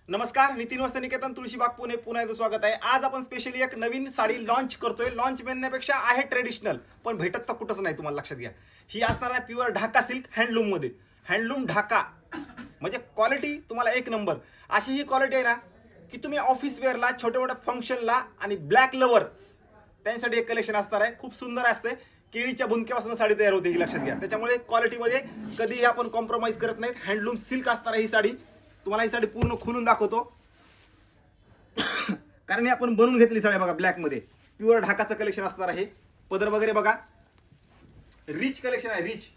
नमस्कार, नितीन वस्त्र निकेतन तुळशीबाग पुणे पुन्हा एकदा स्वागत आहे. आज आपण स्पेशली एक नवीन साडी लॉन्च करतोय. लॉन्च म्हणण्यापेक्षा आहे ट्रेडिशनल, पण भेटत तर कुठंच नाही. तुम्हाला लक्षात घ्या, ही असणार आहे प्युअर ढाका सिल्क हँडलूम मध्ये. हँडलूम ढाका म्हणजे क्वालिटी तुम्हाला एक नंबर. अशी ही क्वालिटी आहे ना की तुम्ही ऑफिस वेअरला, छोट्या मोठ्या फंक्शनला आणि ब्लॅक लवर्स त्यांच्यासाठी एक कलेक्शन असणार आहे. खूप सुंदर असते. केळीच्या बुंदक्यापासून साडी तयार होते, ही लक्षात घ्या. त्याच्यामुळे क्वालिटीमध्ये कधीही आपण कॉम्प्रोमाइज करत नाहीत. हँडलूम सिल्क असणार आहे ही साडी. तुम्हाला ही साडी पूर्ण खोलून दाखवतो, कारण ही आपण बनवून घेतली साडी बघा. ब्लॅक मध्ये प्युअर ढाकाचं कलेक्शन असणार आहे. पदर वगैरे बघा, रिच कलेक्शन आहे. रिच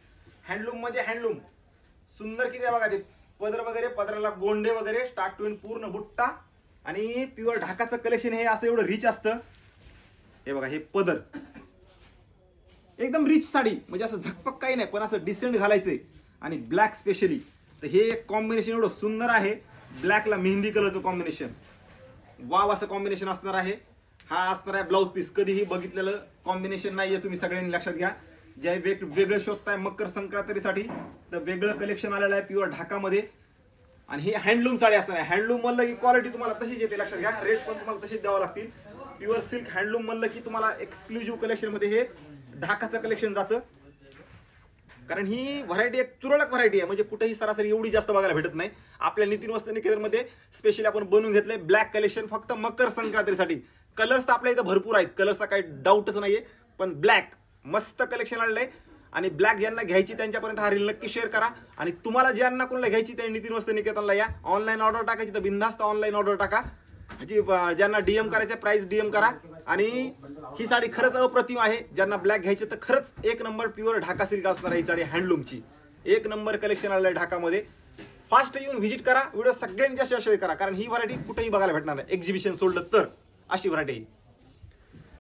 हँडलूम म्हणजे हँडलूम. सुंदर किती आहे बघा ते पदर वगैरे, पदराला गोंडे वगैरे, स्टार्ट टू एंड पूर्ण बुट्टा. आणि प्युअर ढाकाचं कलेक्शन हे असं एवढं रिच असतं. हे बघा, हे पदर एकदम रिच साडी, म्हणजे असं झकपक काही नाही, पण असं डिसेंट घालायचंय. आणि ब्लॅक स्पेशली तर हे एक कॉम्बिनेशन एवढं सुंदर आहे. ब्लॅकला मेहंदी कलरचं कॉम्बिनेशन, वाव असं कॉम्बिनेशन असणार आहे. हा असणार आहे ब्लाऊज पीस. कधीही बघितलेलं कॉम्बिनेशन नाहीये, तुम्ही सगळ्यांनी लक्षात घ्या. जे वेगळं शोधताय मकर संक्रांतीसाठी तर वेगळं कलेक्शन आलेलं आहे प्युअर ढाकामध्ये. आणि ही हँडलूम साडी असणार आहे. हँडलूम म्हणलं की क्वालिटी तुम्हाला तशीच येते, लक्षात घ्या. रेट पण तुम्हाला तसेच द्यावं लागतील. प्युअर सिल्क हँडलूम म्हणलं की तुम्हाला एक्सक्लुझिव्ह कलेक्शन मध्ये हे ढाकाचं कलेक्शन जातं. कारण ही व्हरायटी एक तुरळक व्हरायटी आहे, म्हणजे कुठेही सरासरी एवढी जास्त बघायला भेटत नाही. आपल्या नितीन वस्त्र निकेतनमध्ये स्पेशली आपण बनवून घेतलंय ब्लॅक कलेक्शन फक्त मकर संक्रांतीसाठी. कलर्स तर आपल्या इथं भरपूर आहेत, कलर्सचा काही डाऊटच नाहीये. पण ब्लॅक मस्त कलेक्शन आलेलं आहे. आणि ब्लॅक ज्यांना घ्यायची त्यांच्यापर्यंत हा रील नक्की शेअर करा. आणि तुम्हाला ज्यांना कोणाला घ्यायची त्यांनी नितीन वस्त्र निकेतनला या. ऑनलाईन ऑर्डर टाकायची तर बिनधास्त ऑनलाईन ऑर्डर टाका. ज्यांना डीएम करायचे प्राइस डीएम करा. आणि ही साडी खरंच अप्रतिम आहे. ज्यांना ब्लॅक घ्यायचे तर खरंच एक नंबर प्युअर ढाका सिल्क असणार आहे ही साडी. हँडलूमची एक नंबर कलेक्शन आलेलं आहे ढाकामध्ये. फास्ट येऊन व्हिजिट करा. व्हिडिओ सगळ्यांनी जास्त शेअर करा, कारण ही व्हरायटी कुठेही बघायला भेटणार नाही. एक्झिबिशन सोडलं तर अशी व्हरायटी आहे.